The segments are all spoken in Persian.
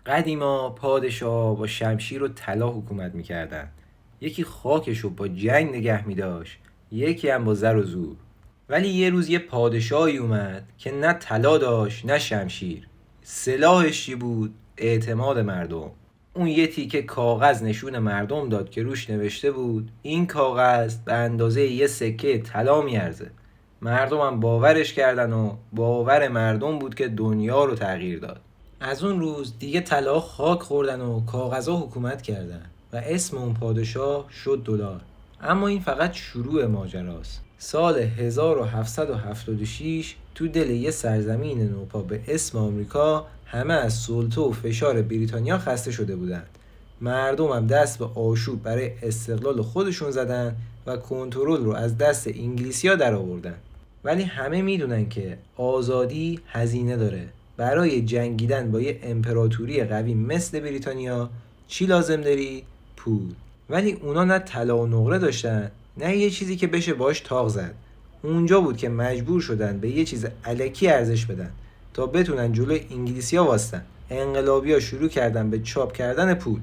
قدیما پادشاه با شمشیر و طلا حکومت میکردن. یکی خاکشو با جنگ نگه میداشت، یکی هم با زر و زور. ولی یه روز یه پادشاهی اومد که نه طلا داشت نه شمشیر. سلاحش چی بود؟ اعتماد مردم. اون یه تیکه کاغذ نشون مردم داد که روش نوشته بود این کاغذ به اندازه یه سکه طلا میارزه. مردم هم باورش کردن و باور مردم بود که دنیا رو تغییر داد. از اون روز دیگه طلا خاک خوردن و کاغذها حکومت کردن و اسم اون پادشاه شد دلار. اما این فقط شروع ماجراست. سال 1776 تو دل یه سرزمین نوپا به اسم آمریکا همه از سلطه و فشار بریتانیا خسته شده بودن. مردم هم دست به آشوب برای استقلال خودشون زدن و کنترل رو از دست انگلیسی‌ها در آوردن. ولی همه میدونن که آزادی هزینه داره. برای جنگیدن با یه امپراتوری قوی مثل بریتانیا چی لازم داری؟ پول. ولی اونا نه طلا و نقره داشتن نه یه چیزی که بشه باش تاق زد. اونجا بود که مجبور شدن به یه چیز الکی ارزش بدن تا بتونن جلوی انگلیسی‌ها وایسن. انقلابی‌ها شروع کردن به چاپ کردن پول.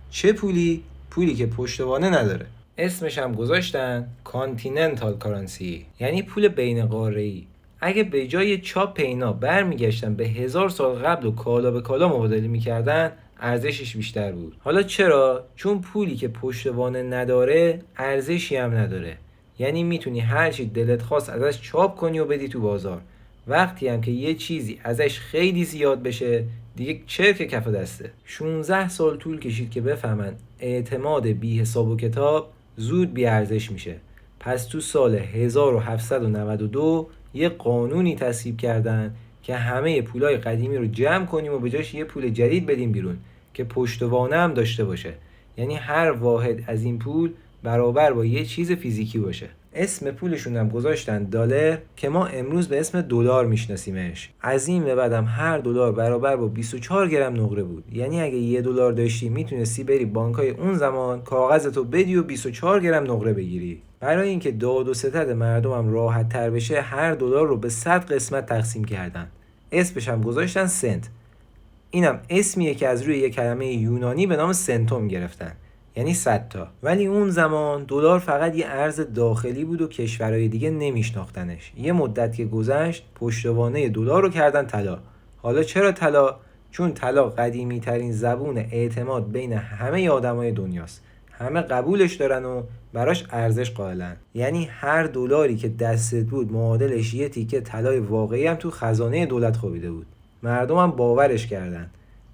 چه پولی؟ پولی که پشتوانه نداره. اسمش هم گذاشتن کانتیننتال کارنسی، یعنی پول بین قاره‌ای. اگه به جای چاپ اینا برمیگشتن به 1000 سال قبل و کالا به کالا مبادله میکردن، ارزشش بیشتر بود. حالا چرا؟ چون پولی که پشتوانه نداره ارزشی هم نداره. یعنی میتونی هر چی دلت خواست ازش چاپ کنی و بدی تو بازار. وقتی هم که یه چیزی ازش خیلی زیاد بشه دیگه چرک کف دسته. 16 سال طول کشید که بفهمن اعتماد بی حساب و کتاب زود بی ارزش میشه. پس تو سال 1792 یه قانونی تصویب کردن که همه پولای قدیمی رو جمع کنیم و به جاش یه پول جدید بدیم بیرون که پشتوانه هم داشته باشه. یعنی هر واحد از این پول برابر با یه چیز فیزیکی باشه. اسم پولشون هم گذاشتن دلار که ما امروز به اسم دلار میشناسیمش. از این به بعدم هر دلار برابر با 24 گرم نقره بود. یعنی اگه $1 داشتی میتونستی بری بانکای اون زمان کاغذتو بدی و 24 گرم نقره بگیری. برای اینکه داد و ستد مردمم راحت تر بشه هر دلار رو به 100 قسمت تقسیم کردن. اسمش هم گذاشتن سنت. اینم اسمیه که از روی یک کلمه یونانی به نام سنتوم گرفتن، یعنی 100 تا. ولی اون زمان دلار فقط یه ارز داخلی بود و کشورهای دیگه نمیشناختنش. یه مدت که گذشت پشتوانه دلار رو کردن طلا. حالا چرا طلا؟ چون طلا قدیمی ترین زبون اعتماد بین همه آدمای دنیاست. همه قبولش دارن و براش ارزش قائلن. یعنی هر دلاری که دستت بود معادلش یه تیکه طلای واقعی هم تو خزانه دولت خوابیده بود. مردم هم باورش کردن.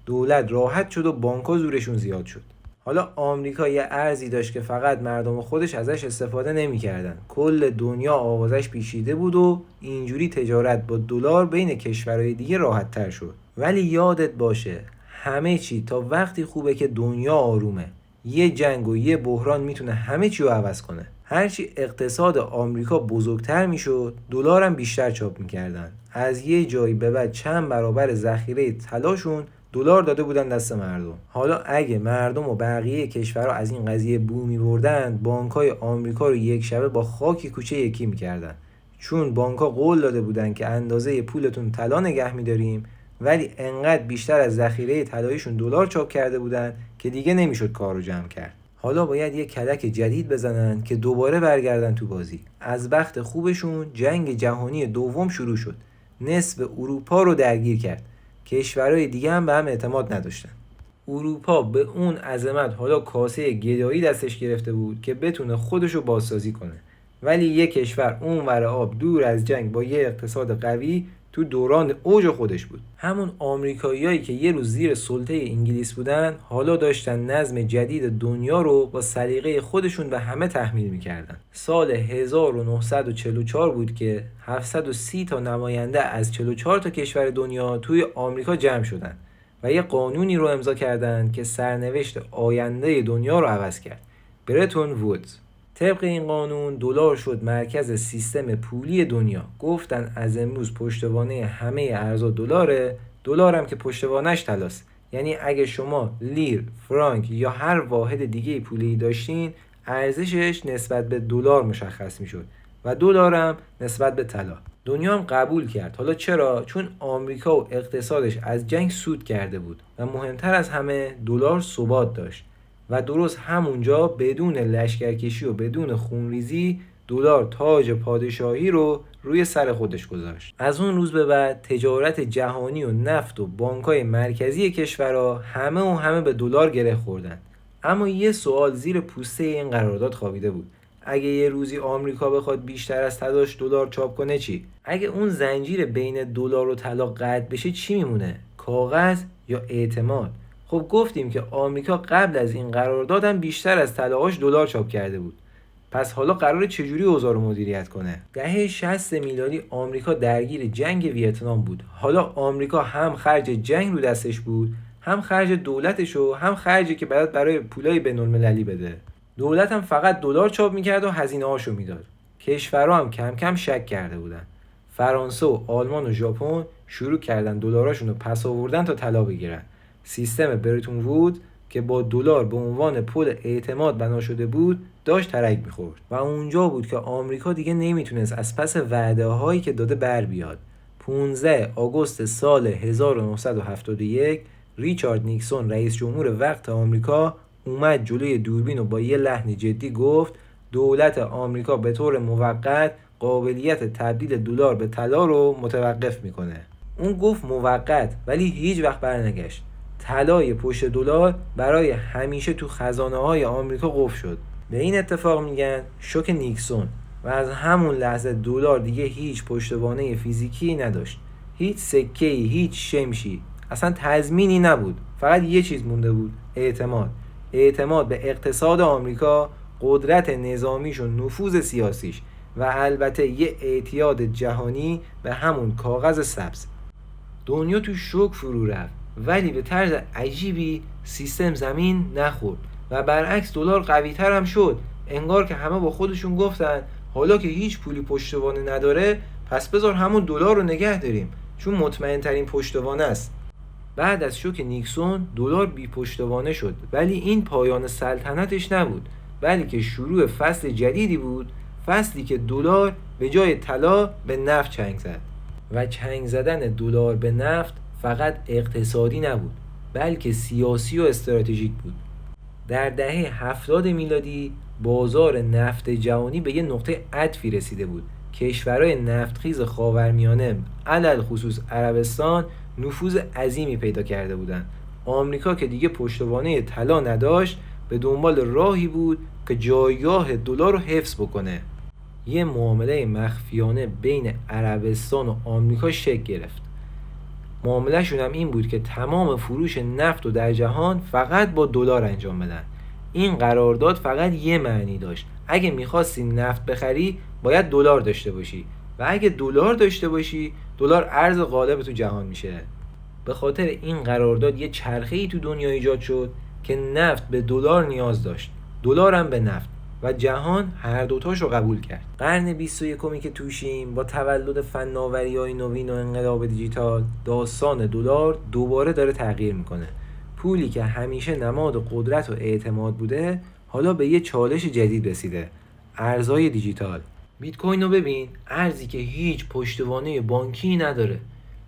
دولت راحت شد و بانک‌ها زورشون زیاد شد. حالا آمریکا یه ارزی داشت که فقط مردم خودش ازش استفاده نمی‌کردن. کل دنیا آوازش پیچیده بود و اینجوری تجارت با دلار بین کشورهای دیگه راحت‌تر شد. ولی یادت باشه همه چی تا وقتی خوبه که دنیا آرومه. یه جنگ و یه بحران میتونه همه چی رو عوض کنه. هرچی اقتصاد آمریکا بزرگتر میشد دلار هم بیشتر چاپ میکردن. از یه جایی به بعد چند برابر ذخیره طلاشون دلار داده بودن دست مردم. حالا اگه مردم و بقیه کشورها از این قضیه بو می‌بردن بانک‌های آمریکا رو یک شبه با خاک کوچه یکی می‌کردن. چون بانک‌ها قول داده بودن که اندازه پولتون طلا نگه می‌داریم، ولی انقدر بیشتر از ذخیره طلاییشون دلار چاپ کرده بودن که دیگه نمیشد کارو جمع کرد. حالا باید یه کلک جدید بزنن که دوباره برگردن تو بازی. از بخت خوبشون جنگ جهانی دوم شروع شد. نصف اروپا رو درگیر کرد. کشورهای دیگه هم به هم اعتماد نداشتن. اروپا به اون عظمت حالا کاسه گدایی دستش گرفته بود که بتونه خودشو بازسازی کنه. ولی یک کشور اونور آب دور از جنگ با یه اقتصاد قوی تو دوران اوج خودش بود. همون آمریکاییایی که یه روز زیر سلطه انگلیس بودن حالا داشتن نظم جدید دنیا رو با سلیقه خودشون به همه تحمیل میکردن. سال 1944 بود که 730 تا نماینده از 44 تا کشور دنیا توی آمریکا جمع شدن و یه قانونی رو امضا کردن که سرنوشت آینده دنیا رو عوض کرد. برتون وودز. طبق این قانون دلار شد مرکز سیستم پولی دنیا. گفتن از امروز پشتوانه همه ارزها دلاره، دلارم که پشتوانش طلاست. یعنی اگه شما لیر، فرانک یا هر واحد دیگه پولی داشتین ارزشش نسبت به دلار مشخص میشد و دلارم نسبت به طلا. دنیا هم قبول کرد. حالا چرا؟ چون آمریکا و اقتصادش از جنگ سود کرده بود و مهمتر از همه دلار ثبات داشت و درست همونجا بدون لشکرکشی و بدون خونریزی دلار تاج پادشاهی رو روی سر خودش گذاشت. از اون روز به بعد تجارت جهانی و نفت و بانک‌های مرکزی کشورها همه به دلار گره خوردن. اما یه سوال زیر پوسته این قرارداد خوابیده بود. اگه یه روزی آمریکا بخواد بیشتر از طلاش دلار چاپ کنه چی؟ اگه اون زنجیر بین دلار و طلا قطع بشه چی میمونه؟ کاغذ یا اعتماد؟ خب گفتیم که آمریکا قبل از این قرارداد هم بیشتر از طلاهاش دلار چاپ کرده بود. پس حالا قراره چجوری اوضاع رو مدیریت کنه؟ دهه 60 میلادی آمریکا درگیر جنگ ویتنام بود. حالا آمریکا هم خرج جنگ رو دستش بود، هم خرج دولتش و هم خرجی که برای پولای بین‌المللی بده. دولت هم فقط دلار چاپ میکرد و هزینه‌هاشو میداد. کشورها هم کم کم شک کرده بودن. فرانسه و آلمان و ژاپن شروع کردن دلاراشون رو پس آوردن تا طلا بگیرن. سیستم برتون وود که با دلار به عنوان پل اعتماد بنا شده بود داشت ترک میخورد و اونجا بود که آمریکا دیگه نمیتونست از پس وعده هایی که داده بر بیاد. 15 آگوست سال 1971 ریچارد نیکسون رئیس جمهور وقت آمریکا اومد جلوی دوربین و با یه لحن جدی گفت دولت آمریکا به طور موقت قابلیت تبدیل دلار به طلا رو متوقف میکنه. اون گفت موقت ولی هیچ وقت برنگشت. طلای پشت دلار برای همیشه تو خزانه‌های آمریکا قفل شد. به این اتفاق میگن شوک نیکسون و از همون لحظه دلار دیگه هیچ پشتوانه فیزیکی نداشت. هیچ سکه‌ای، هیچ شمشی، اصلا تضمینی نبود. فقط یه چیز مونده بود، اعتماد به اقتصاد آمریکا، قدرت نظامیش و نفوذ سیاسیش و البته یه اعتیاد جهانی به همون کاغذ سبز. دنیا تو شوک فرو رفت ولی به طرز عجیبی سیستم زمین نخورد و برعکس دلار قوی‌تر هم شد. انگار که همه با خودشون گفتن حالا که هیچ پولی پشتوانه نداره پس بذار همون دلار رو نگه داریم چون مطمئن ترین پشتوانه است. بعد از شوک نیکسون دلار بی پشتوانه شد ولی این پایان سلطنتش نبود بلکه شروع فصل جدیدی بود، فصلی که دلار به جای طلا به نفت چنگ زد و چنگ زدن دلار به نفت فقط اقتصادی نبود بلکه سیاسی و استراتژیک بود. در دهه 70 میلادی بازار نفت جهانی به یه نقطه عطفی رسیده بود. کشورهای نفتخیز خاورمیانه علل خصوص عربستان نفوذ عظیمی پیدا کرده بودند. آمریکا که دیگه پشتوانه طلا نداشت به دنبال راهی بود که جایگاه دلار رو حفظ بکنه. یه معامله مخفیانه بین عربستان و آمریکا شکل گرفت. معامله‌شون هم این بود که تمام فروش نفت رو در جهان فقط با دلار انجام بدن. این قرارداد فقط یه معنی داشت: اگه می‌خواستی نفت بخری باید دلار داشته باشی و اگه دلار داشته باشی دلار ارز غالب تو جهان میشه. به خاطر این قرارداد یه چرخه‌ای تو دنیا ایجاد شد که نفت به دلار نیاز داشت، دلار هم به نفت و جهان هر دوتاش رو قبول کرد. قرن 21 که توشیم با تولد فناوری‌های نوین و انقلاب دیجیتال داستان دلار دوباره داره تغییر میکنه. پولی که همیشه نماد قدرت و اعتماد بوده حالا به یه چالش جدید رسیده: ارزهای دیجیتال. بیت کوین رو ببین، ارزی که هیچ پشتوانه بانکی نداره،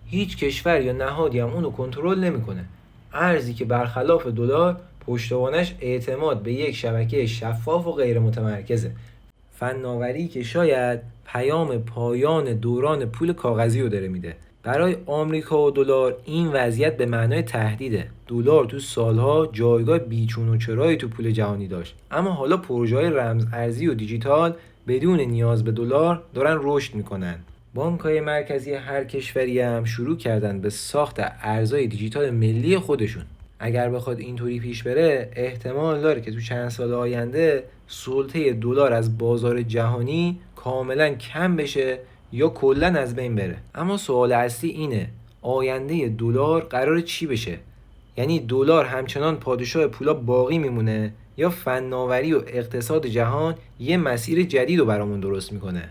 هیچ کشور یا نهادی هم اونو کنترل نمیکنه. ارزی که برخلاف دلار پشتوانش اعتماد به یک شبکه شفاف و غیر متمرکزه. فناوری که شاید پیام پایان دوران پول کاغذی رو داره میده. برای آمریکا و دلار این وضعیت به معنای تهدیده. دلار تو سالها جایگاه بیچون و چرایی تو پول جهانی داشت، اما حالا پروژه‌های رمز ارزی و دیجیتال بدون نیاز به دلار دارن رشد میکنن. بانک‌های مرکزی هر کشوری هم شروع کردن به ساخت ارزهای دیجیتال ملی خودشون. اگر بخواد اینطوری پیش بره احتمال داره که تو چند سال آینده سلطه دلار از بازار جهانی کاملا کم بشه یا کلا از بین بره. اما سوال اصلی اینه: آینده دلار قراره چی بشه؟ یعنی دلار همچنان پادشاه پولا باقی میمونه یا فناوری و اقتصاد جهان یه مسیر جدید رو برامون درست میکنه؟